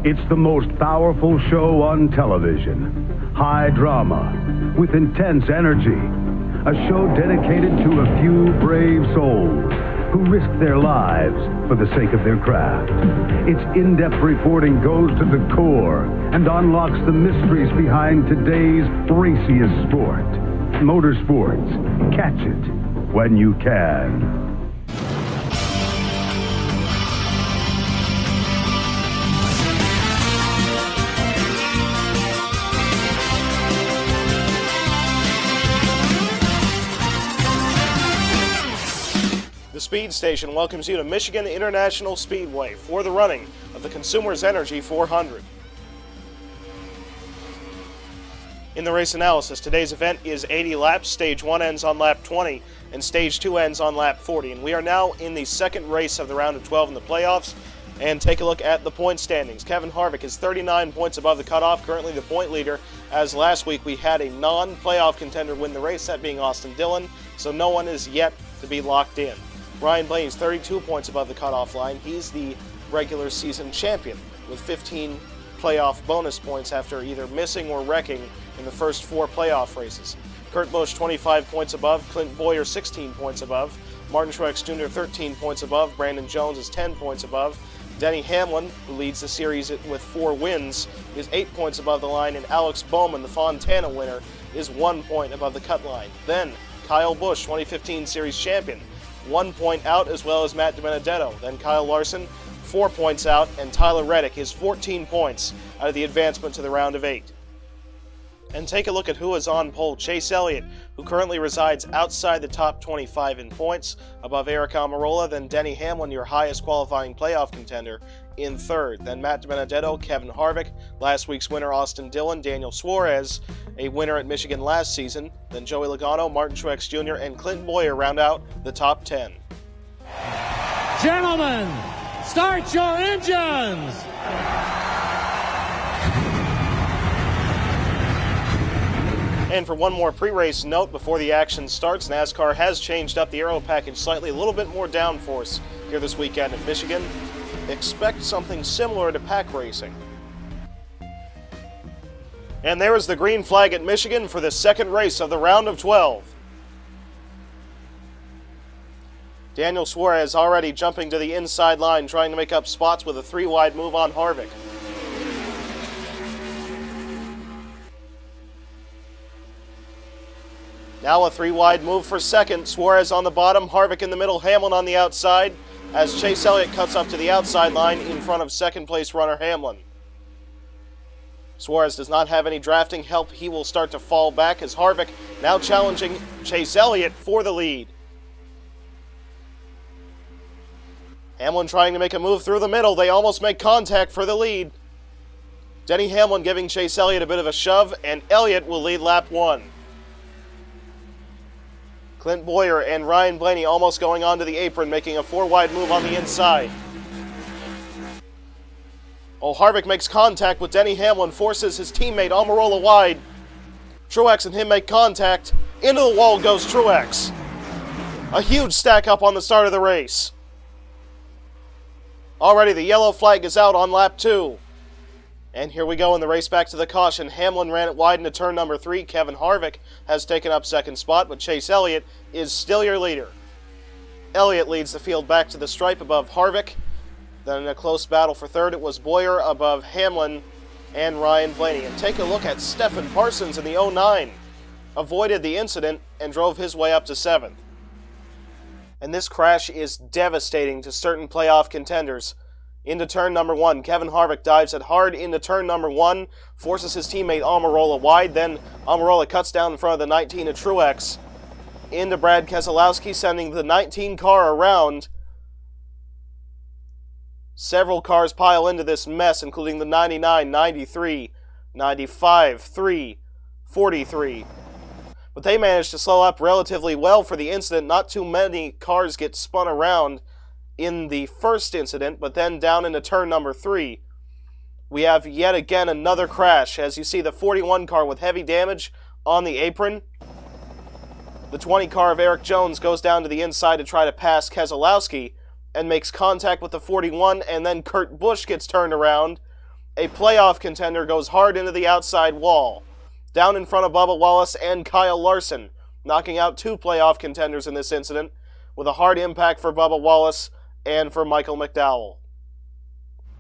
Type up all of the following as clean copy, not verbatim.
It's the most powerful show on television. High drama with intense energy. A show dedicated to a few brave souls who risk their lives for the sake of their craft. Its in-depth reporting goes to the core and unlocks the mysteries behind today's raciest sport. Motorsports. Catch it when you can. The Speed Station welcomes you to Michigan International Speedway for the running of the Consumers Energy 400. In the race analysis, today's event is 80 laps. Stage 1 ends on lap 20 and Stage 2 ends on lap 40. And we are now in the second race of the round of 12 in the playoffs. And take a look at the point standings. Kevin Harvick is 39 points above the cutoff, currently the point leader, as last week we had a non-playoff contender win the race, that being Austin Dillon, so no one is yet to be locked in. Ryan Blaney is 32 points above the cutoff line. He's the regular season champion with 15 playoff bonus points after either missing or wrecking in the first 4 playoff races. Kurt Busch 25 points above, Clint Bowyer 16 points above, Martin Truex Jr. 13 points above, Brandon Jones is 10 points above, Denny Hamlin, who leads the series with 4 wins, is 8 points above the line, and Alex Bowman, the Fontana winner, is 1 point above the cut line. Then Kyle Busch, 2015 series champion, 1 point out, as well as Matt DiBenedetto. Then Kyle Larson, 4 points out, and Tyler Reddick is 14 points out of the advancement to the round of 8. And take a look at who is on pole. Chase Elliott, who currently resides outside the top 25 in points, above Eric Almirola. Then Denny Hamlin, your highest qualifying playoff contender, in third. Then Matt DiBenedetto, Kevin Harvick, last week's winner Austin Dillon, Daniel Suarez, a winner at Michigan last season. Then Joey Logano, Martin Truex Jr., and Clint Bowyer round out the top 10. Gentlemen, start your engines! And for one more pre-race note before the action starts, NASCAR has changed up the aero package slightly, a little bit more downforce here this weekend at Michigan. Expect something similar to pack racing. And there is the green flag at Michigan for the second race of the round of 12. Daniel Suarez already jumping to the inside line, trying to make up spots with a 3-wide move on Harvick. Now a 3-wide move for second. Suarez on the bottom, Harvick in the middle, Hamlin on the outside, as Chase Elliott cuts up to the outside line in front of second place runner Hamlin. Suarez does not have any drafting help. He will start to fall back as Harvick now challenging Chase Elliott for the lead. Hamlin trying to make a move through the middle. They almost make contact for the lead. Denny Hamlin giving Chase Elliott a bit of a shove, and Elliott will lead lap 1. Clint Bowyer and Ryan Blaney almost going onto the apron, making a 4-wide move on the inside. Oh, Harvick makes contact with Denny Hamlin, forces his teammate Almirola wide. Truex and him make contact. Into the wall goes Truex. A huge stack up on the start of the race. Already the yellow flag is out on lap 2. And here we go in the race back to the caution. Hamlin ran it wide into turn number 3. Kevin Harvick has taken up second spot, but Chase Elliott is still your leader. Elliott leads the field back to the stripe above Harvick. Then in a close battle for third, it was Bowyer above Hamlin and Ryan Blaney. And take a look at Stephen Parsons in the 09. Avoided the incident and drove his way up to 7th. And this crash is devastating to certain playoff contenders. Into turn number 1, Kevin Harvick dives it hard into turn number 1, forces his teammate Almirola wide, then Almirola cuts down in front of the 19 of Truex. Into Brad Keselowski, sending the 19 car around. Several cars pile into this mess, including the 99, 93, 95, 3, 43. But they managed to slow up relatively well for the incident. Not too many cars get spun around in the first incident, but then down into turn number 3, we have yet again another crash. As you see, the 41 car with heavy damage on the apron. The 20 car of Eric Jones goes down to the inside to try to pass Keselowski and makes contact with the 41, and then Kurt Busch gets turned around a playoff contender goes hard into the outside wall, down in front of Bubba Wallace and Kyle Larson, knocking out 2 playoff contenders in this incident, with a hard impact for Bubba Wallace and for Michael McDowell.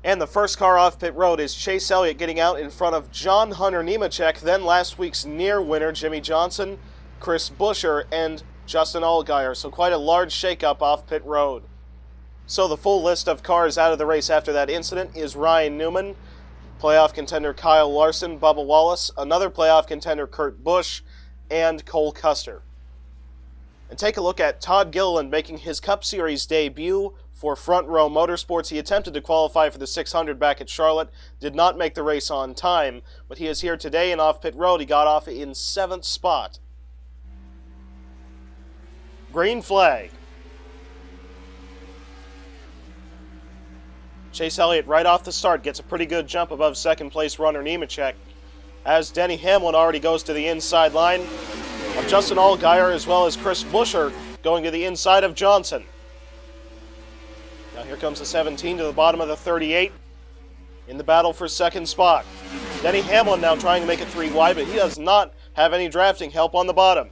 And the first car off pit road is Chase Elliott getting out in front of John Hunter Nemechek, then last week's near winner Jimmy Johnson, Chris Buescher, and Justin Allgaier. So quite a large shakeup off pit road. So the full list of cars out of the race after that incident is Ryan Newman, playoff contender Kyle Larson, Bubba Wallace, another playoff contender Kurt Busch, and Cole Custer. And take a look at Todd Gilliland making his Cup Series debut for Front Row Motorsports. He attempted to qualify for the 600 back at Charlotte, did not make the race on time, but he is here today and off pit road. He got off in 7th spot. Green flag. Chase Elliott right off the start gets a pretty good jump above second place runner Nemechek, as Denny Hamlin already goes to the inside line of Justin Allgaier, as well as Chris Buescher going to the inside of Johnson. Now here comes the 17 to the bottom of the 38 in the battle for second spot. Denny Hamlin now trying to make it 3 wide, but he does not have any drafting help on the bottom.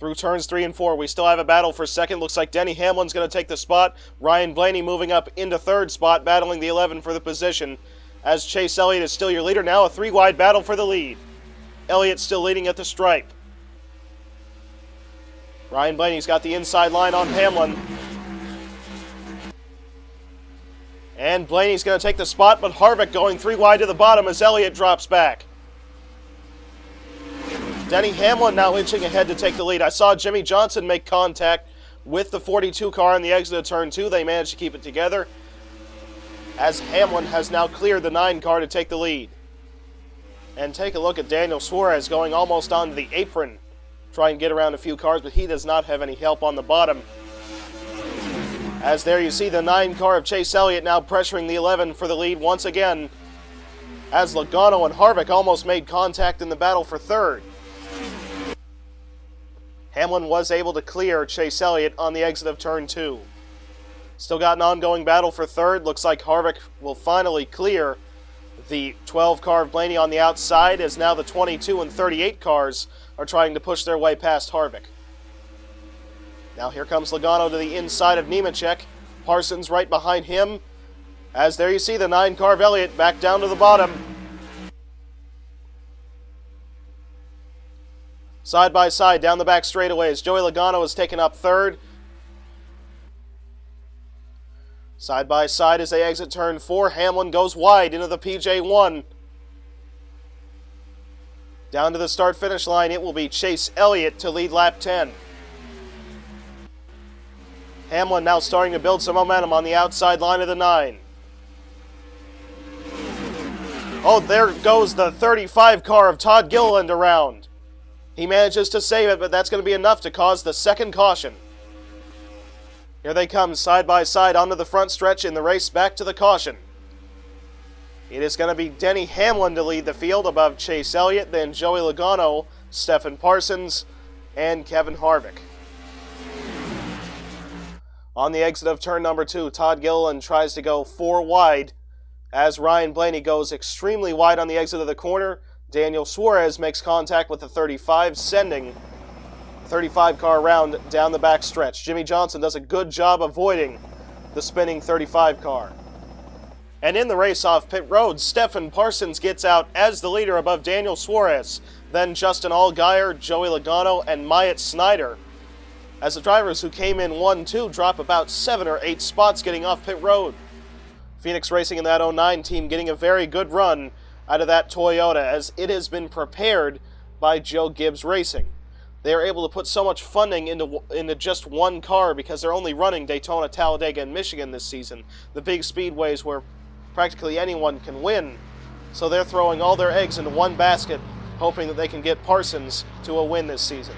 Through turns 3 and 4, we still have a battle for second. Looks like Denny Hamlin's going to take the spot. Ryan Blaney moving up into 3rd spot, battling the 11 for the position, as Chase Elliott is still your leader. Now a 3-wide battle for the lead. Elliott still leading at the stripe. Ryan Blaney's got the inside line on Hamlin. And Blaney's going to take the spot, but Harvick going 3 wide to the bottom as Elliott drops back. Denny Hamlin now inching ahead to take the lead. I saw Jimmy Johnson make contact with the 42 car on the exit of turn 2. They managed to keep it together, as Hamlin has now cleared the 9 car to take the lead. And take a look at Daniel Suarez going almost onto the apron, trying to get around a few cars, but he does not have any help on the bottom. As there you see the 9 car of Chase Elliott now pressuring the 11 for the lead once again, as Logano and Harvick almost made contact in the battle for 3rd. Hamlin was able to clear Chase Elliott on the exit of turn 2. Still got an ongoing battle for 3rd. Looks like Harvick will finally clear the 12 car of Blaney on the outside, as now the 22 and 38 cars are trying to push their way past Harvick. Now here comes Logano to the inside of Nemechek. Parsons right behind him, as there you see the 9 car of Elliott back down to the bottom. Side by side down the back straightaways, Joey Logano has taken up 3rd. Side by side as they exit turn 4, Hamlin goes wide into the PJ1. Down to the start-finish line, it will be Chase Elliott to lead lap 10. Hamlin now starting to build some momentum on the outside line of the 9. Oh, there goes the 35 car of Todd Gilliland around. He manages to save it, but that's going to be enough to cause the 2nd caution. Here they come side by side onto the front stretch in the race back to the caution. It is going to be Denny Hamlin to lead the field above Chase Elliott, then Joey Logano, Stephen Parsons, and Kevin Harvick. On the exit of turn number 2, Todd Gilliland tries to go 4 wide, as Ryan Blaney goes extremely wide on the exit of the corner. Daniel Suarez makes contact with the 35, sending the 35 car around down the back stretch. Jimmy Johnson does a good job avoiding the spinning 35 car. And in the race off pit road, Stephen Parsons gets out as the leader above Daniel Suarez, then Justin Allgaier, Joey Logano, and Myatt Snyder, as the drivers who came in 1-2 drop about 7 or 8 spots getting off pit road. Phoenix Racing in that 09 team getting a very good run out of that Toyota, as it has been prepared by Joe Gibbs Racing. They are able to put so much funding into just one car because they're only running Daytona, Talladega, and Michigan this season, the big speedways where practically anyone can win. So they're throwing all their eggs into one basket, hoping that they can get Parsons to a win this season.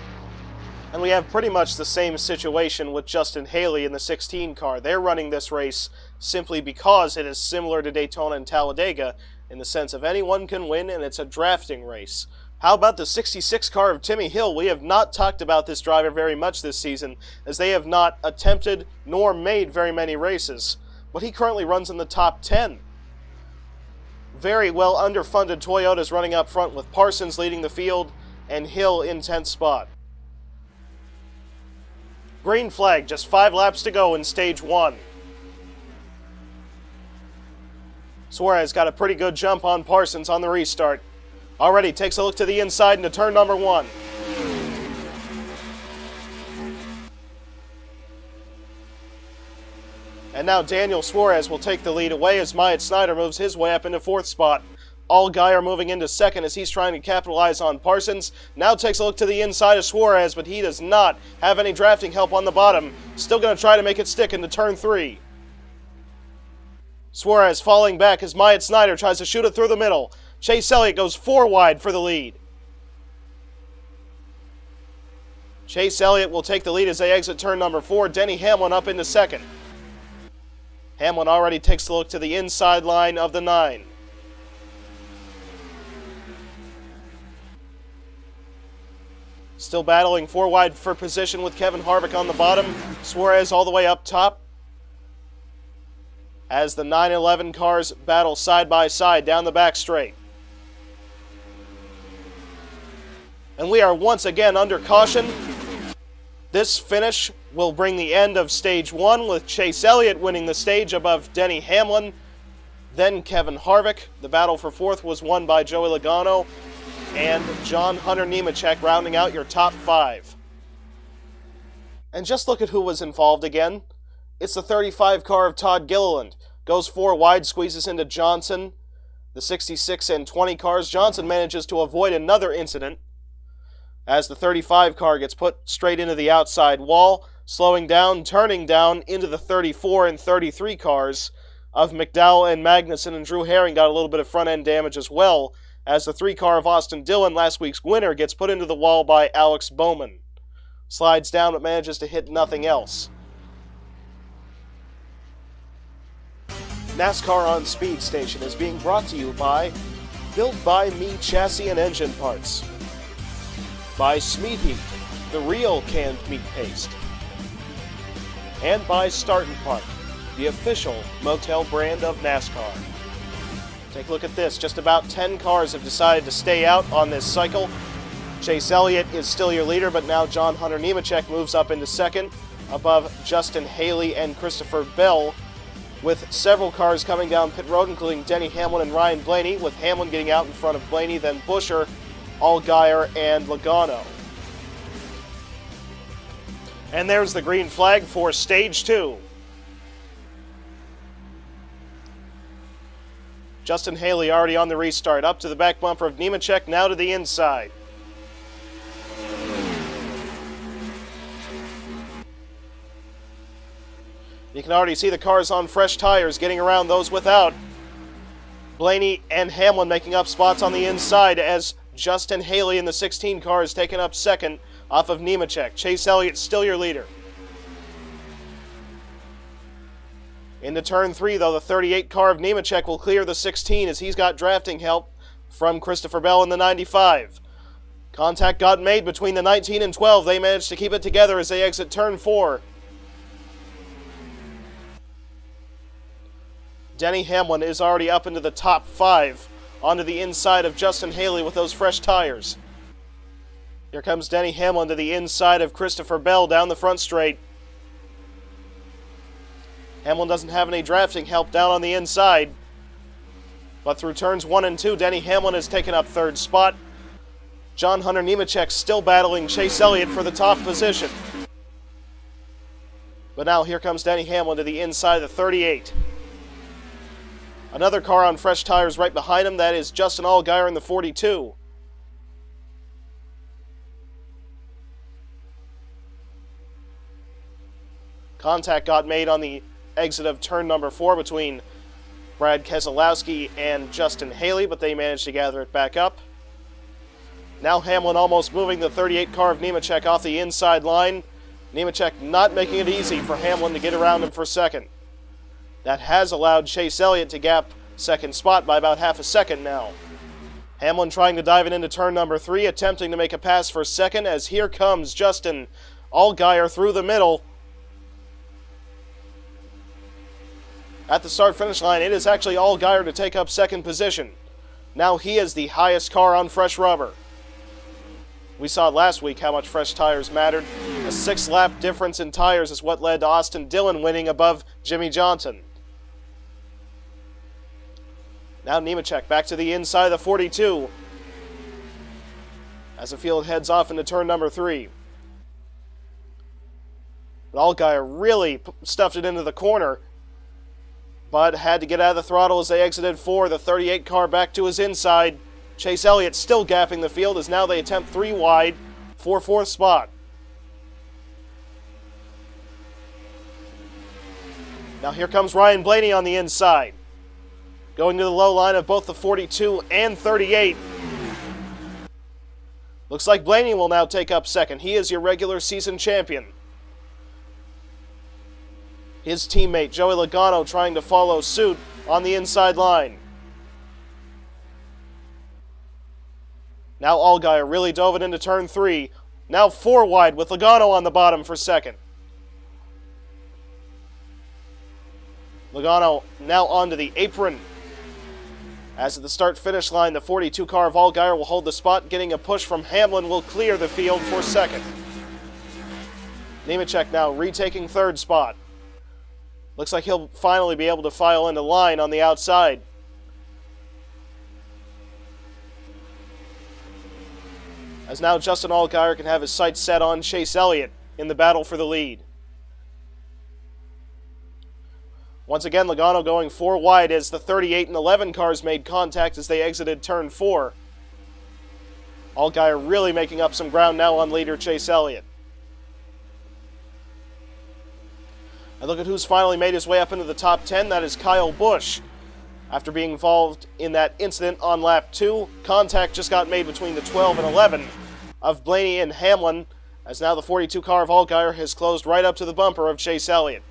And we have pretty much the same situation with Justin Haley in the 16 car. They're running this race simply because it is similar to Daytona and Talladega, in the sense of anyone can win, and it's a drafting race. How about the 66 car of Timmy Hill? We have not talked about this driver very much this season, as they have not attempted nor made very many races, but he currently runs in the top 10. very well underfunded Toyotas running up front, with Parsons leading the field and Hill in 10th spot. Green flag, just 5 laps to go in stage 1. Suarez got a pretty good jump on Parsons on the restart. Already takes a look to the inside into turn number 1. And now Daniel Suarez will take the lead away as Myatt Snyder moves his way up into 4th spot. Allgaier moving into 2nd as he's trying to capitalize on Parsons. Now takes a look to the inside of Suarez, but he does not have any drafting help on the bottom. Still going to try to make it stick into turn 3. Suarez falling back as Myatt Snyder tries to shoot it through the middle. Chase Elliott goes 4 wide for the lead. Chase Elliott will take the lead as they exit turn number 4. Denny Hamlin up into 2nd. Hamlin already takes a look to the inside line of the 9. Still battling 4 wide for position with Kevin Harvick on the bottom. Suarez all the way up top. As the 9-11 cars battle side by side down the back straight. And we are once again under caution. This finish will bring the end of stage 1 with Chase Elliott winning the stage above Denny Hamlin, then Kevin Harvick. The battle for 4th was won by Joey Logano and John Hunter Nemechek, rounding out your top 5. And just look at who was involved again. It's the 35 car of Todd Gilliland. Goes 4 wide, squeezes into Johnson. The 66 and 20 cars. Johnson manages to avoid another incident as the 35 car gets put straight into the outside wall, slowing down, turning down into the 34 and 33 cars of McDowell and Magnussen, and Drew Herring got a little bit of front-end damage as well, as the 3 car of Austin Dillon, last week's winner, gets put into the wall by Alex Bowman. Slides down but manages to hit nothing else. NASCAR on Speed Station is being brought to you by Built by Me Chassis and Engine Parts, by Smeat Heat, the real canned meat paste, and by Start and Park, the official motel brand of NASCAR. Take a look at this. Just about 10 cars have decided to stay out on this cycle. Chase Elliott is still your leader, but now John Hunter Nemechek moves up into 2nd above Justin Haley and Christopher Bell, with several cars coming down pit road, including Denny Hamlin and Ryan Blaney, with Hamlin getting out in front of Blaney, then Buescher, Allgaier, and Logano. And there's the green flag for stage 2. Justin Haley already on the restart, up to the back bumper of Nemechek, now to the inside. You can already see the cars on fresh tires getting around those without. Blaney and Hamlin making up spots on the inside as Justin Haley in the 16 car is taken up 2nd off of Nemechek. Chase Elliott still your leader. Into turn 3, though, the 38 car of Nemechek will clear the 16 as he's got drafting help from Christopher Bell in the 95. Contact got made between the 19 and 12. They managed to keep it together as they exit turn 4. Denny Hamlin is already up into the top 5, onto the inside of Justin Haley with those fresh tires. Here comes Denny Hamlin to the inside of Christopher Bell down the front straight. Hamlin doesn't have any drafting help down on the inside, but through turns 1 and 2, Denny Hamlin has taken up 3rd spot. John Hunter Nemechek still battling Chase Elliott for the top position. But now here comes Denny Hamlin to the inside of the 38. Another car on fresh tires right behind him, that is Justin Allgaier in the 42. Contact got made on the exit of turn number 4 between Brad Keselowski and Justin Haley, but they managed to gather it back up. Now Hamlin almost moving the 38 car of Nemechek off the inside line. Nemechek not making it easy for Hamlin to get around him for 2nd. That has allowed Chase Elliott to gap 2nd spot by about half a second now. Hamlin trying to dive it into turn number 3, attempting to make a pass for 2nd, as here comes Justin Allgaier through the middle. At the start-finish line, it is actually Allgaier to take up second position. Now he is the highest car on fresh rubber. We saw last week how much fresh tires mattered. A 6-lap difference in tires is what led to Austin Dillon winning above Jimmy Johnson. Now Nemechek back to the inside of the 42 as the field heads off into turn number 3. But Allgaier really stuffed it into the corner, but had to get out of the throttle as they exited 4. The 38 car back to his inside. Chase Elliott still gapping the field as now they attempt 3 wide for 4th spot. Now here comes Ryan Blaney on the inside, going to the low line of both the 42 and 38. Looks like Blaney will now take up second. He is your regular season champion. His teammate Joey Logano trying to follow suit on the inside line. Now Allgaier really dove it into turn 3. Now 4 wide with Logano on the bottom for second. Logano now onto the apron. As at the start-finish line, the 42 car of Allgaier will hold the spot. Getting a push from Hamlin will clear the field for second. Nemechek now retaking 3rd spot. Looks like he'll finally be able to file into line on the outside. As now Justin Allgaier can have his sights set on Chase Elliott in the battle for the lead. Once again, Logano going 4 wide as the 38 and 11 cars made contact as they exited turn 4. Allgaier really making up some ground now on leader Chase Elliott. And look at who's finally made his way up into the top 10. That is Kyle Busch. After being involved in that incident on lap 2, contact just got made between the 12 and 11 of Blaney and Hamlin, as now the 42 car of Allgaier has closed right up to the bumper of Chase Elliott.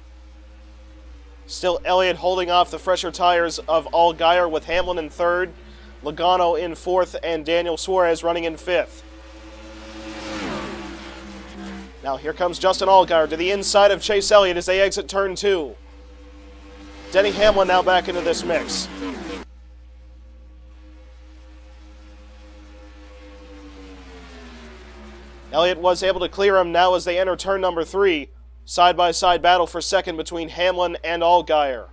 Still Elliott holding off the fresher tires of Allgaier with Hamlin in 3rd, Logano in 4th, and Daniel Suarez running in 5th. Now here comes Justin Allgaier to the inside of Chase Elliott as they exit turn 2. Denny Hamlin now back into this mix. Elliott was able to clear him now as they enter turn number 3. Side-by-side battle for second between Hamlin and Allgaier.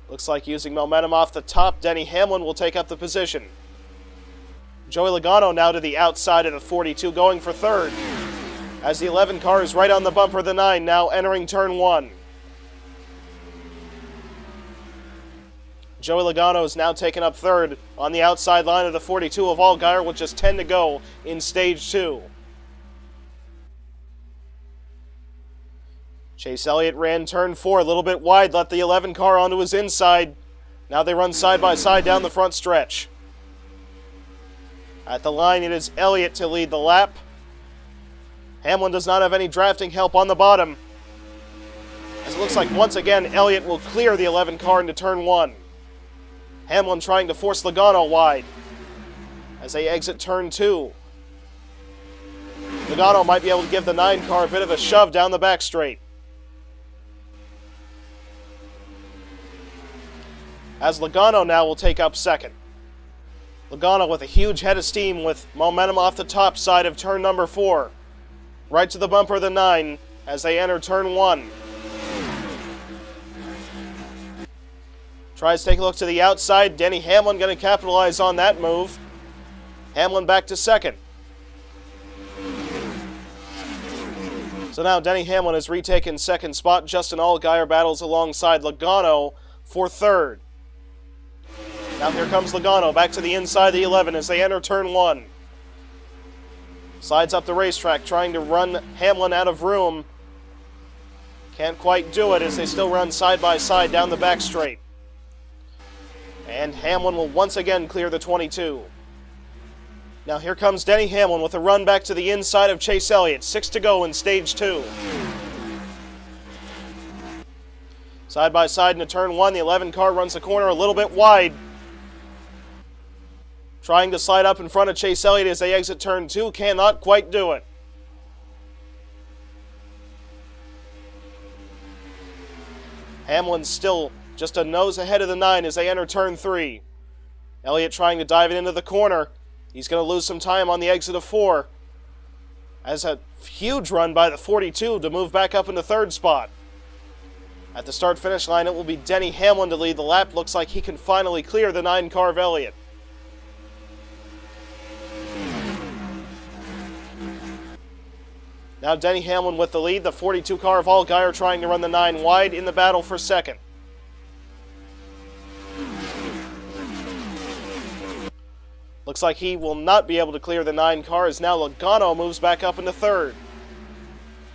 Looks like using momentum off the top, Denny Hamlin will take up the position. Joey Logano now to the outside of the 42, going for 3rd. As the 11 car is right on the bumper of the 9, now entering turn 1. Joey Logano is now taken up 3rd on the outside line of the 42 of Allgaier with just 10 to go in stage 2. Chase Elliott ran turn 4 a little bit wide, let the 11 car onto his inside. Now they run side by side down the front stretch. At the line, it is Elliott to lead the lap. Hamlin does not have any drafting help on the bottom, as it looks like once again Elliott will clear the 11 car into turn 1. Hamlin trying to force Logano wide as they exit turn 2. Logano might be able to give the 9 car a bit of a shove down the back straight. As Logano now will take up second. Logano with a huge head of steam with momentum off the top side of turn number 4. Right to the bumper of the 9 as they enter turn 1. Tries to take a look to the outside. Denny Hamlin going to capitalize on that move. Hamlin back to second. So now Denny Hamlin has retaken second spot. Justin Allgaier battles alongside Logano for 3rd. Now here comes Logano back to the inside of the 11 as they enter turn 1. Slides up the racetrack trying to run Hamlin out of room. Can't quite do it as they still run side by side down the back straight. And Hamlin will once again clear the 22. Now here comes Denny Hamlin with a run back to the inside of Chase Elliott. 6 to go in stage 2. Side by side into turn 1, the 11 car runs the corner a little bit wide. Trying to slide up in front of Chase Elliott as they exit turn 2, cannot quite do it. Hamlin's still just a nose ahead of the 9 as they enter turn 3. Elliott trying to dive it into the corner. He's going to lose some time on the exit of 4. As a huge run by the 42 to move back up into 3rd spot. At the start-finish line, it will be Denny Hamlin to lead the lap. Looks like he can finally clear the 9 car of Elliott. Now Denny Hamlin with the lead. The 42 car of Allgaier trying to run the 9 wide in the battle for 2nd. Looks like he will not be able to clear the 9 car as now Logano moves back up into 3rd.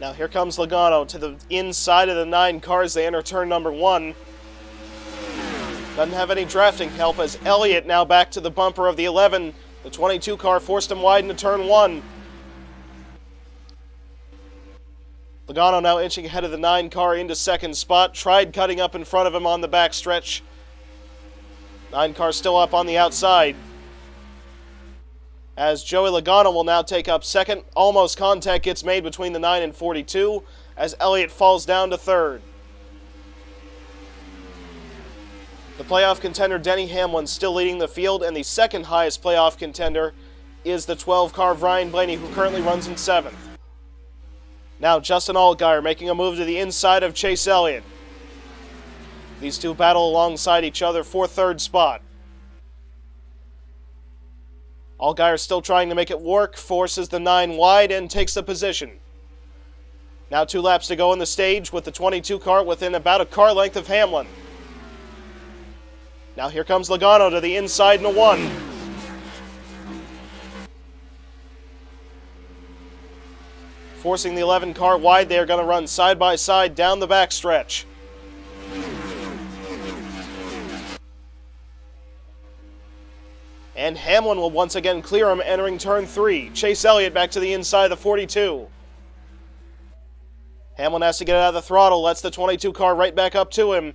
Now here comes Logano to the inside of the 9 car as they enter turn number 1. Doesn't have any drafting help as Elliott now back to the bumper of the 11. The 22 car forced him wide into turn 1. Logano now inching ahead of the 9 car into 2nd spot. Tried cutting up in front of him on the backstretch. 9 car still up on the outside. As Joey Logano will now take up 2nd. Almost contact gets made between the 9 and 42 as Elliott falls down to 3rd. The playoff contender Denny Hamlin still leading the field, and the 2nd highest playoff contender is the 12 car of Ryan Blaney, who currently runs in 7th. Now Justin Allgaier making a move to the inside of Chase Elliott. These two battle alongside each other for 3rd spot. Allgaier still trying to make it work, forces the 9 wide and takes the position. Now 2 laps to go in the stage with the 22 car within about a car length of Hamlin. Now here comes Logano to the inside in a 1. Forcing the 11 car wide, they are going to run side by side down the backstretch. And Hamlin will once again clear him entering turn 3. Chase Elliott back to the inside of the 42. Hamlin has to get out of the throttle, lets the 22 car right back up to him.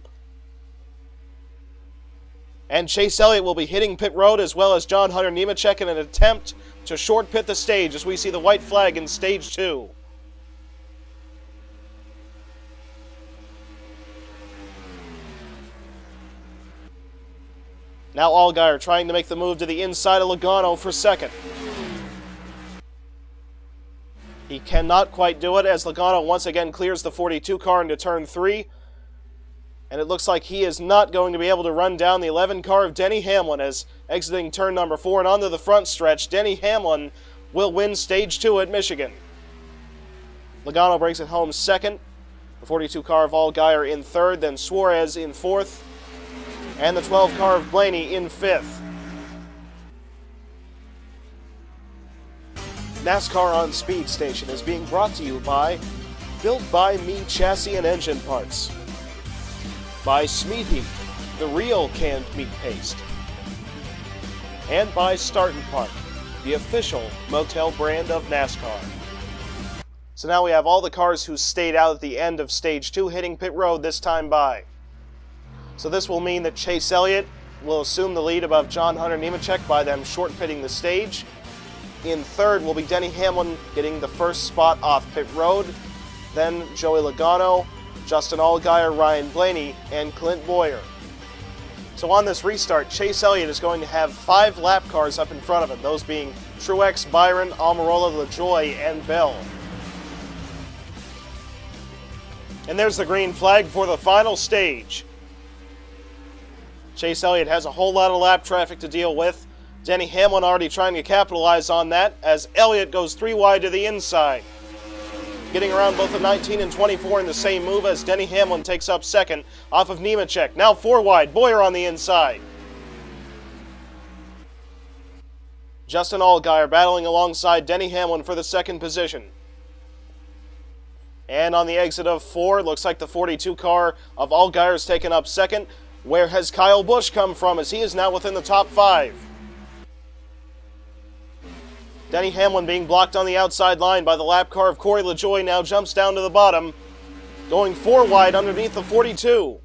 And Chase Elliott will be hitting pit road as well as John Hunter Nemechek in an attempt to short pit the stage as we see the white flag in stage 2. Now Allgaier trying to make the move to the inside of Logano for 2nd. He cannot quite do it as Logano once again clears the 42 car into turn 3. And it looks like he is not going to be able to run down the 11 car of Denny Hamlin as exiting turn number 4 and onto the front stretch. Denny Hamlin will win stage 2 at Michigan. Logano brings it home 2nd. The 42 car of Allgaier in 3rd, then Suarez in 4th. And the 12 car of Blaney in 5th. NASCAR on Speed Station is being brought to you by Built by Me Chassis and Engine Parts, by Smeat Heat, the real canned meat paste, and by Start & Park, the official motel brand of NASCAR. So now we have all the cars who stayed out at the end of stage 2 hitting pit road this time by. So this will mean that Chase Elliott will assume the lead above John Hunter Nemechek by them short pitting the stage. In 3rd will be Denny Hamlin getting the 1st spot off pit road. Then Joey Logano, Justin Allgaier, Ryan Blaney, and Clint Boyer. So on this restart, Chase Elliott is going to have 5 lap cars up in front of him, those being Truex, Byron, Almirola, LaJoie, and Bell. And there's the green flag for the final stage. Chase Elliott has a whole lot of lap traffic to deal with. Denny Hamlin already trying to capitalize on that as Elliott goes 3 wide to the inside. Getting around both the 19 and 24 in the same move as Denny Hamlin takes up 2nd off of Nemechek. Now 4 wide, Boyer on the inside. Justin Allgaier battling alongside Denny Hamlin for the 2nd position. And on the exit of 4, looks like the 42 car of Allgaier has taken up 2nd. Where has Kyle Busch come from as he is now within the top 5? Denny Hamlin being blocked on the outside line by the lap car of Corey LaJoie now jumps down to the bottom, going 4 wide underneath the 42.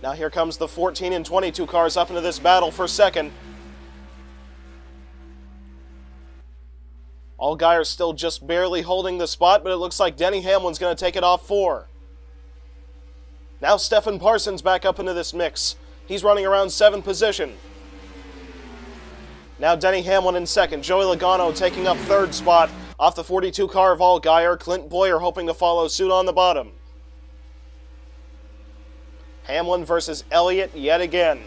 Now here comes the 14 and 22 cars up into this battle for 2nd. Allgaier still just barely holding the spot, but it looks like Denny Hamlin's going to take it off 4. Now Stephen Parsons back up into this mix. He's running around 7th position. Now Denny Hamlin in 2nd. Joey Logano taking up 3rd spot off the 42 car of Allgaier. Clint Boyer hoping to follow suit on the bottom. Hamlin versus Elliott yet again.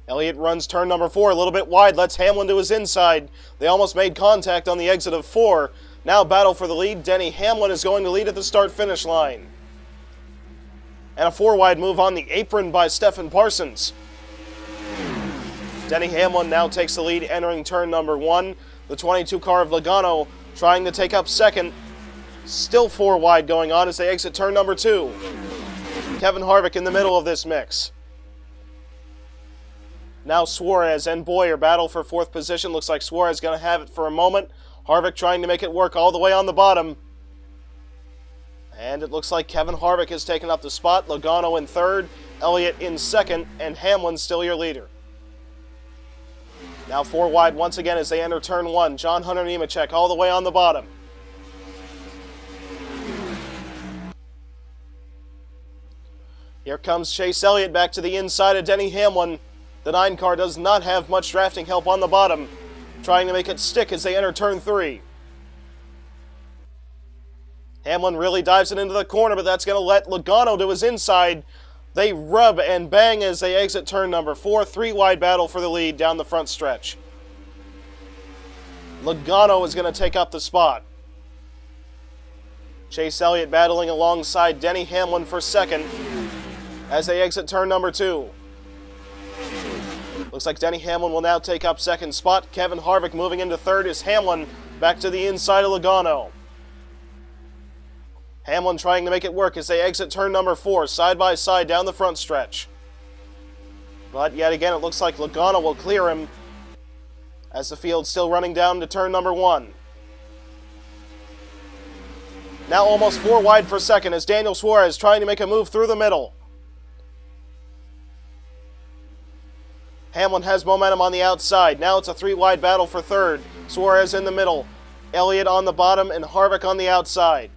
Elliott runs turn number 4 a little bit wide, lets Hamlin to his inside. They almost made contact on the exit of 4. Now battle for the lead. Denny Hamlin is going to lead at the start-finish line. And a 4-wide move on the apron by Stephen Parsons. Denny Hamlin now takes the lead entering turn number 1. The 22 car of Logano trying to take up 2nd. Still 4 wide going on as they exit turn number 2. Kevin Harvick in the middle of this mix. Now Suarez and Boyer battle for 4th position. Looks like Suarez going to have it for a moment. Harvick trying to make it work all the way on the bottom. And it looks like Kevin Harvick has taken up the spot. Logano in 3rd, Elliott in 2nd, and Hamlin still your leader. Now 4 wide once again as they enter turn 1. John Hunter Nemechek all the way on the bottom. Here comes Chase Elliott back to the inside of Denny Hamlin. The 9 car does not have much drafting help on the bottom, trying to make it stick as they enter turn 3. Hamlin really dives it into the corner, but that's going to let Logano to his inside. They rub and bang as they exit turn number 4. 3-wide battle for the lead down the front stretch. Logano is going to take up the spot. Chase Elliott battling alongside Denny Hamlin for 2nd as they exit turn number 2. Looks like Denny Hamlin will now take up 2nd spot. Kevin Harvick moving into 3rd as Hamlin back to the inside of Logano. Hamlin trying to make it work as they exit turn number 4, side by side down the front stretch. But yet again, it looks like Logano will clear him as the field's still running down to turn number 1. Now almost 4 wide for 2nd as Daniel Suarez trying to make a move through the middle. Hamlin has momentum on the outside. Now it's a 3-wide battle for 3rd. Suarez in the middle. Elliott on the bottom and Harvick on the outside.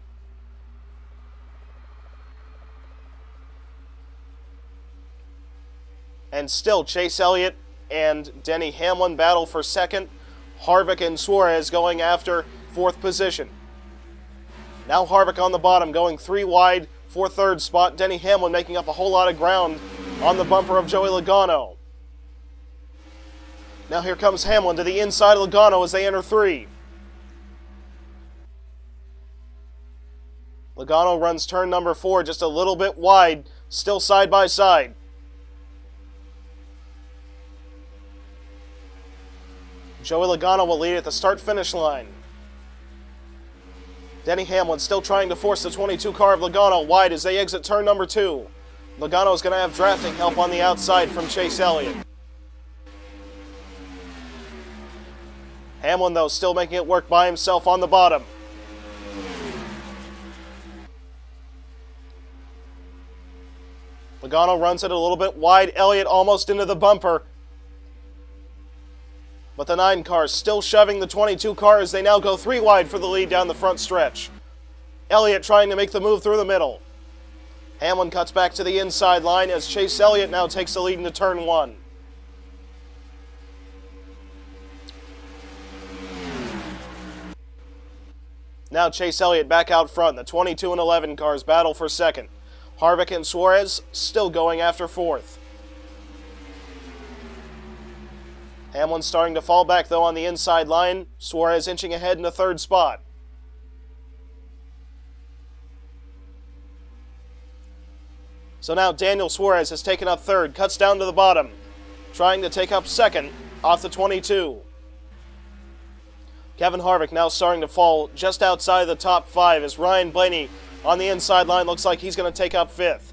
And still Chase Elliott and Denny Hamlin battle for 2nd. Harvick and Suarez going after 4th position. Now Harvick on the bottom going 3 wide for 3rd spot. Denny Hamlin making up a whole lot of ground on the bumper of Joey Logano. Now here comes Hamlin to the inside of Logano as they enter 3. Logano runs turn number 4 just a little bit wide, still side by side. Joey Logano will lead at the start-finish line. Denny Hamlin still trying to force the 22 car of Logano wide as they exit turn number 2. Logano is going to have drafting help on the outside from Chase Elliott. Hamlin, though, still making it work by himself on the bottom. Logano runs it a little bit wide. Elliott almost into the bumper. But the 9 car still shoving the 22 car as they now go 3 wide for the lead down the front stretch. Elliott trying to make the move through the middle. Hamlin cuts back to the inside line as Chase Elliott now takes the lead into turn 1. Now Chase Elliott back out front. The 22 and 11 cars battle for 2nd. Harvick and Suarez still going after 4th. Hamlin starting to fall back though on the inside line. Suarez inching ahead in the 3rd spot. So now Daniel Suarez has taken up 3rd, cuts down to the bottom, trying to take up 2nd off the 22. Kevin Harvick now starting to fall just outside the top 5 as Ryan Blaney on the inside line looks like he's going to take up 5th.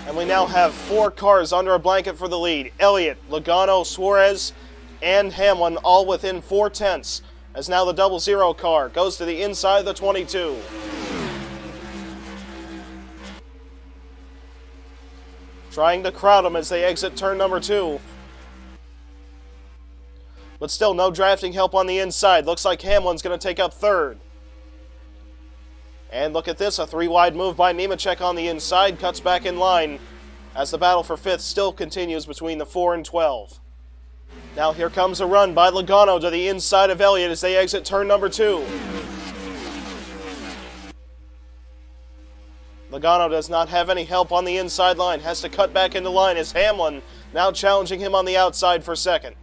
And we now have 4 cars under a blanket for the lead. Elliott, Logano, Suarez, and Hamlin all within 4 tenths as now the 00 car goes to the inside of the 22. Trying to crowd them as they exit turn number 2. but still no drafting help on the inside. Looks like Hamlin's going to take up third. And look at this, a 3-wide move by Nemechek on the inside, cuts back in line as the battle for 5th still continues between the 4 and 12. Now here comes a run by Logano to the inside of Elliott as they exit turn number 2. Logano does not have any help on the inside line, has to cut back into line as Hamlin now challenging him on the outside for second.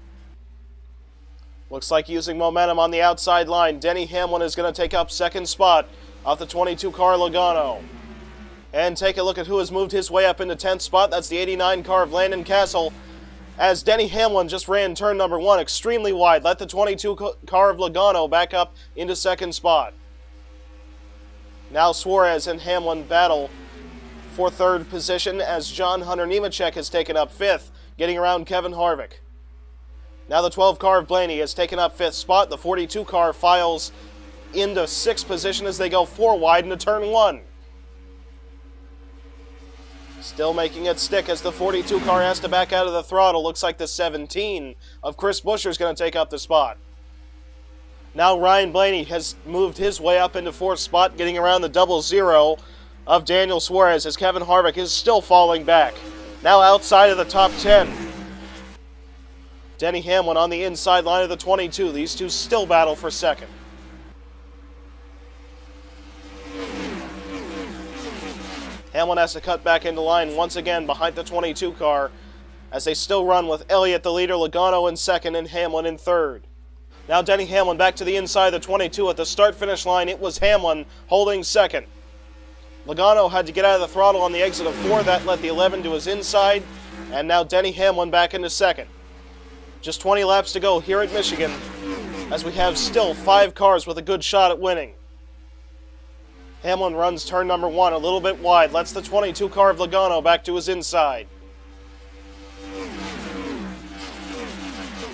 Looks like using momentum on the outside line, Denny Hamlin is going to take up second spot off the 22 car Logano. And take a look at who has moved his way up into 10th spot. That's the 89 car of Landon Castle, as Denny Hamlin just ran turn number 1 extremely wide, let the 22 car of Logano back up into second spot. Now Suarez and Hamlin battle for third position as John Hunter Nemechek has taken up 5th, getting around Kevin Harvick. Now the 12 car of Blaney has taken up 5th spot. The 42 car files into 6th position as they go 4 wide into turn 1. Still making it stick as the 42 car has to back out of the throttle. Looks like the 17 of Chris Buescher is going to take up the spot. Now Ryan Blaney has moved his way up into 4th spot, getting around the 00 of Daniel Suarez as Kevin Harvick is still falling back. Now outside of the top 10. Denny Hamlin on the inside line of the 22. These two still battle for second. Hamlin has to cut back into line once again behind the 22 car as they still run with Elliott the leader, Logano in second, and Hamlin in third. Now Denny Hamlin back to the inside of the 22. At the start-finish line, it was Hamlin holding second. Logano had to get out of the throttle on the exit of 4. That let the 11 to his inside. And now Denny Hamlin back into second. Just 20 laps to go here at Michigan as we have still 5 cars with a good shot at winning. Hamlin runs turn number 1 a little bit wide. Lets the 22 car of Logano back to his inside.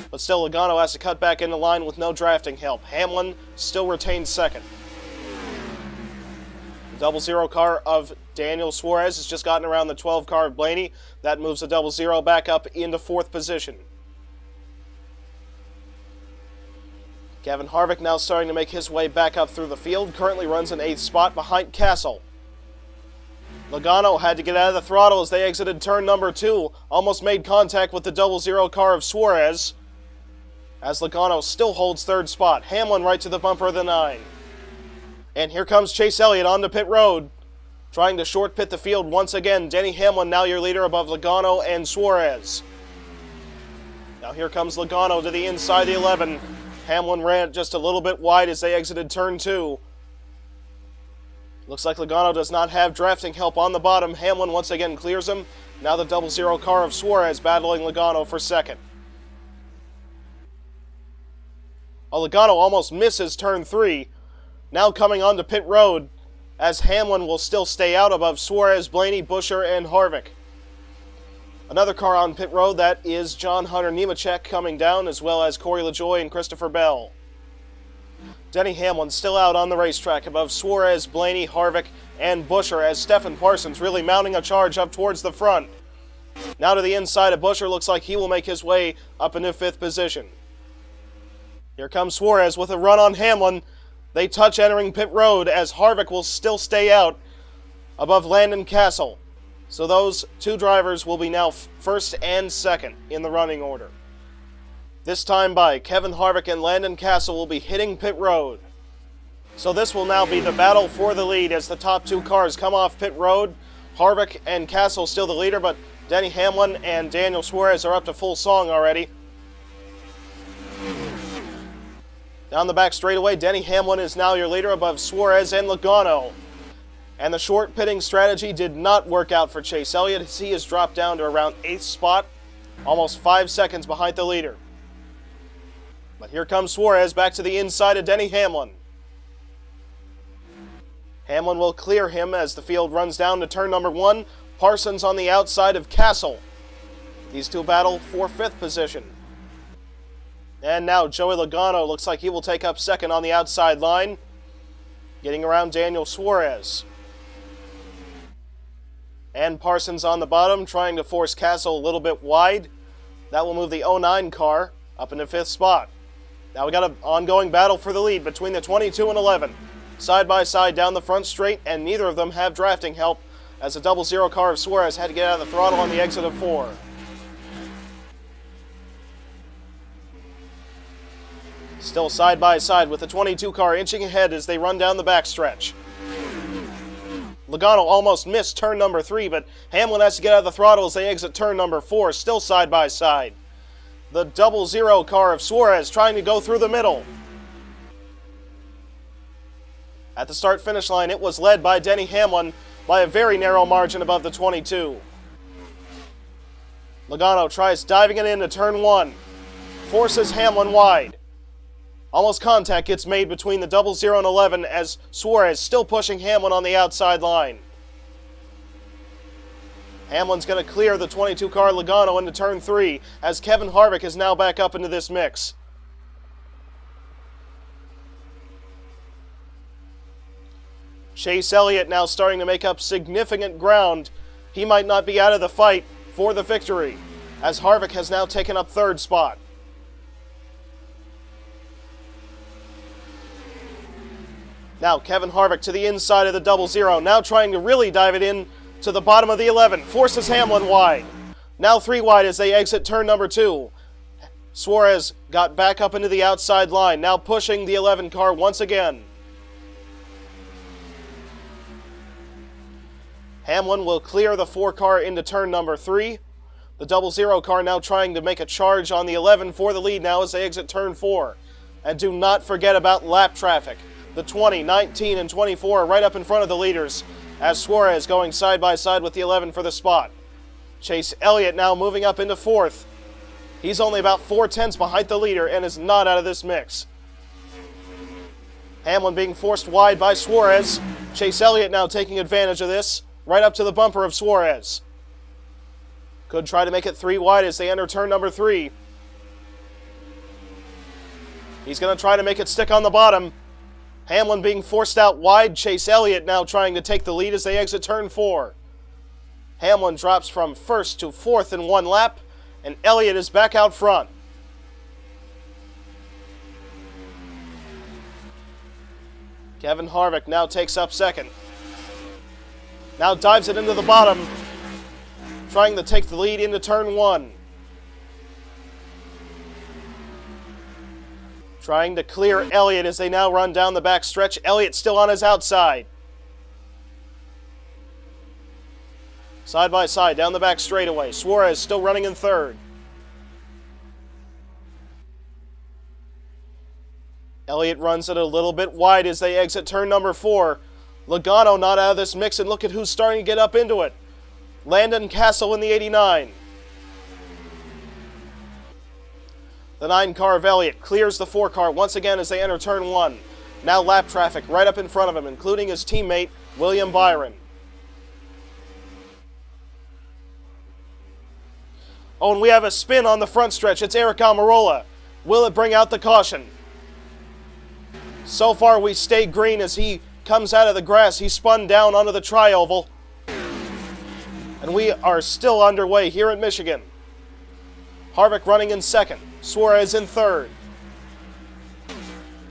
But still, Logano has to cut back into line with no drafting help. Hamlin still retains second. The 00 car of Daniel Suarez has just gotten around the 12 car of Blaney. That moves the 00 back up into 4th position. Kevin Harvick now starting to make his way back up through the field. Currently runs in 8th spot behind Castle. Logano had to get out of the throttle as they exited turn number 2. Almost made contact with the 00 car of Suarez, as Logano still holds 3rd spot. Hamlin right to the bumper of the 9. And here comes Chase Elliott onto pit road, trying to short pit the field once again. Denny Hamlin now your leader above Logano and Suarez. Now here comes Logano to the inside the 11. Hamlin ran just a little bit wide as they exited turn 2. Looks like Logano does not have drafting help on the bottom. Hamlin once again clears him. Now the 00 car of Suarez battling Logano for second. Logano almost misses turn 3. Now coming onto pit road as Hamlin will still stay out above Suarez, Blaney, Buescher, and Harvick. Another car on pit road, that is John Hunter Nemechek coming down, as well as Corey LaJoie and Christopher Bell. Denny Hamlin still out on the racetrack above Suarez, Blaney, Harvick, and Buescher as Stephen Parsons really mounting a charge up towards the front. Now to the inside of Buescher, looks like he will make his way up into 5th position. Here comes Suarez with a run on Hamlin. They touch entering pit road as Harvick will still stay out above Landon Castle. So those 2 drivers will be now 1st and 2nd in the running order. This time by Kevin Harvick and Landon Castle will be hitting pit road. So this will now be the battle for the lead as the top 2 cars come off pit road. Harvick and Castle still the leader, but Denny Hamlin and Daniel Suarez are up to full song already. Down the back straightaway, Denny Hamlin is now your leader above Suarez and Logano. And the short pitting strategy did not work out for Chase Elliott as he has dropped down to around 8th spot, almost 5 seconds behind the leader. But here comes Suarez back to the inside of Denny Hamlin. Hamlin will clear him as the field runs down to turn number 1. Parsons on the outside of Castle. These 2 battle for 5th position. And now Joey Logano looks like he will take up second on the outside line, getting around Daniel Suarez. And Parsons on the bottom, trying to force Castle a little bit wide. That will move the 09 car up into 5th spot. Now we got an ongoing battle for the lead between the 22 and 11. Side by side down the front straight, and neither of them have drafting help as the 00 car of Suarez had to get out of the throttle on the exit of 4. Still side by side with the 22 car inching ahead as they run down the backstretch. Logano almost missed turn number 3, but Hamlin has to get out of the throttle as they exit turn number 4, still side by side. The 00 car of Suarez trying to go through the middle. At the start-finish line, it was led by Denny Hamlin by a very narrow margin above the 22. Logano tries diving it into turn 1. Forces Hamlin wide. Almost contact gets made between the 00 and 11 as Suarez still pushing Hamlin on the outside line. Hamlin's going to clear the 22 car Logano into turn 3 as Kevin Harvick is now back up into this mix. Chase Elliott now starting to make up significant ground. He might not be out of the fight for the victory as Harvick has now taken up 3rd spot. Now Kevin Harvick to the inside of the 00, now trying to really dive it in to the bottom of the 11, forces Hamlin wide. Now 3 wide as they exit turn number 2. Suarez got back up into the outside line, now pushing the 11 car once again. Hamlin will clear the 4 car into turn number 3. The 00 car now trying to make a charge on the 11 for the lead now as they exit turn 4. And do not forget about lap traffic. The 20, 19, and 24 are right up in front of the leaders as Suarez going side by side with the 11 for the spot. Chase Elliott now moving up into 4th. He's only about 4/10 behind the leader and is not out of this mix. Hamlin being forced wide by Suarez. Chase Elliott now taking advantage of this, right up to the bumper of Suarez. Could try to make it 3 wide as they enter turn number 3. He's going to try to make it stick on the bottom. Hamlin being forced out wide. Chase Elliott now trying to take the lead as they exit turn 4. Hamlin drops from 1st to 4th in 1 lap, and Elliott is back out front. Kevin Harvick now takes up 2nd. Now dives it into the bottom, trying to take the lead into turn 1. Trying to clear Elliott as they now run down the back stretch. Elliott still on his outside. Side by side down the back straightaway. Suarez still running in 3rd. Elliott runs it a little bit wide as they exit turn number 4. Logano not out of this mix, and look at who's starting to get up into it. Landon Castle in the 89. The 9 car of Elliott clears the 4 car once again as they enter turn 1. Now lap traffic right up in front of him, including his teammate, William Byron. Oh, and we have a spin on the front stretch. It's Eric Almirola. Will it bring out the caution? So far we stay green as he comes out of the grass. He spun down onto the tri-oval. And we are still underway here in Michigan. Harvick running in 2nd. Suarez in 3rd.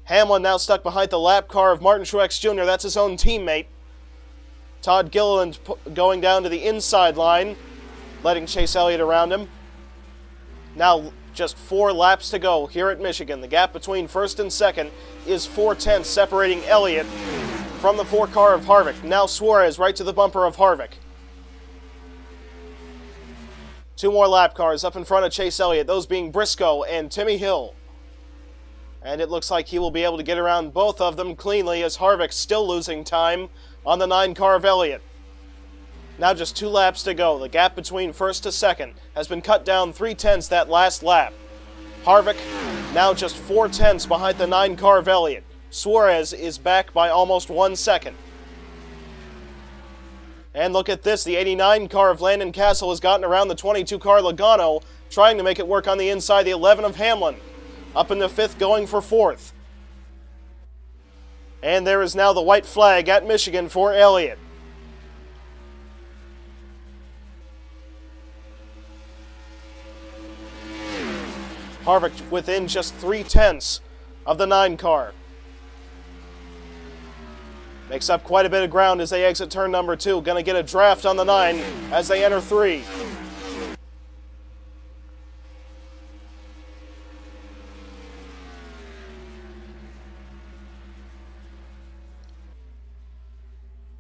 Hamlin now stuck behind the lap car of Martin Truex Jr. That's his own teammate. Todd Gilliland going down to the inside line, letting Chase Elliott around him. Now just 4 laps to go here at Michigan. The gap between 1st and 2nd is 4/10, separating Elliott from the 4 car of Harvick. Now Suarez right to the bumper of Harvick. 2 more lap cars up in front of Chase Elliott, those being Briscoe and Timmy Hill. And it looks like he will be able to get around both of them cleanly as Harvick's still losing time on the 9 car of Elliott. Now just 2 laps to go. The gap between 1st to 2nd has been cut down 3/10 that last lap. Harvick now just 4/10 behind the 9 car of Elliott. Suarez is back by almost 1 second. And look at this, the 89 car of Landon Castle has gotten around the 22 car Logano, trying to make it work on the inside, the 11 of Hamlin. Up in the 5th, going for 4th. And there is now the white flag at Michigan for Elliott. Harvick within just 3/10 of the 9 car. Makes up quite a bit of ground as they exit turn number 2. Going to get a draft on the 9 as they enter 3.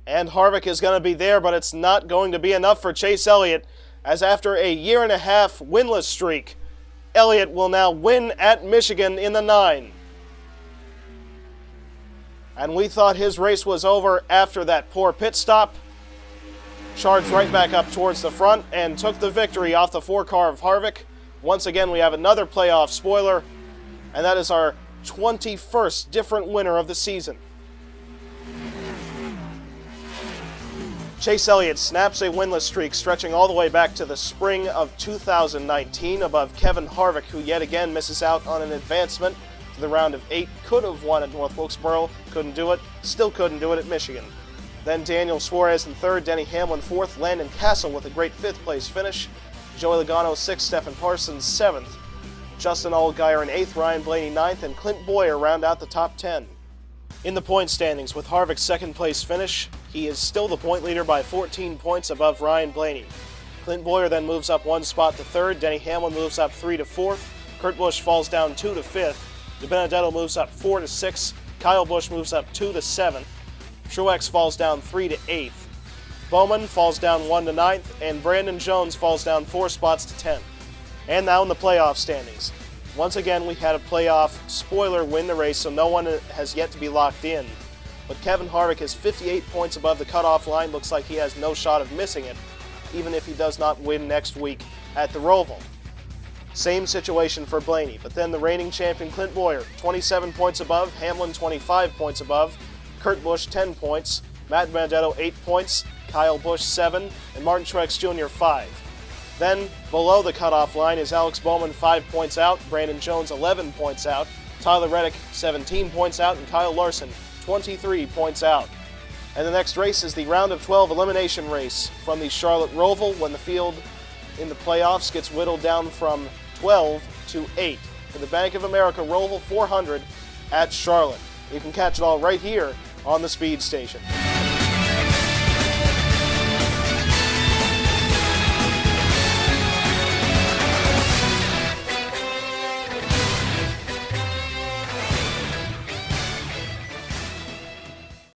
And Harvick is going to be there, but it's not going to be enough for Chase Elliott, as after a 1.5-year winless streak, Elliott will now win at Michigan in the 9. And we thought his race was over after that poor pit stop. Charged right back up towards the front and took the victory off the 4 car of Harvick. Once again, we have another playoff spoiler, and that is our 21st different winner of the season. Chase Elliott snaps a winless streak stretching all the way back to the spring of 2019 above Kevin Harvick, who yet again misses out on an advancement to the round of 8. Could have won at North Wilkesboro, couldn't do it, still couldn't do it at Michigan. Then Daniel Suarez in 3rd, Denny Hamlin 4th, Landon Castle with a great 5th place finish, Joey Logano 6th, Stephen Parsons 7th, Justin Allgaier in 8th, Ryan Blaney 9th, and Clint Boyer round out the top 10. In the point standings, with Harvick's 2nd place finish, he is still the point leader by 14 points above Ryan Blaney. Clint Boyer then moves up 1 spot to 3rd, Denny Hamlin moves up 3 to 4th, Kurt Busch falls down 2 to 5th, DiBenedetto moves up 4 to 6th, Kyle Busch moves up 2 to 7th, Truex falls down 3 to 8th, Bowman falls down 1 to 9th, and Brandon Jones falls down 4 spots to 10th. And now in the playoff standings. Once again, we had a playoff spoiler win the race, so no one has yet to be locked in. But Kevin Harvick is 58 points above the cutoff line. Looks like he has no shot of missing it, even if he does not win next week at the Roval. Same situation for Blaney, but then the reigning champion Clint Boyer, 27 points above, Hamlin 25 points above, Kurt Busch 10 points, Matt Benedetto 8 points, Kyle Busch 7, and Martin Truex Jr. 5. Then, below the cutoff line is Alex Bowman 5 points out, Brandon Jones 11 points out, Tyler Reddick 17 points out, and Kyle Larson 23 points out. And the next race is the round of 12 elimination race from the Charlotte Roval, when the field in the playoffs gets whittled down from 12 to 8 for the Bank of America Roval 400 at Charlotte. You can catch it all right here on the Speed Station.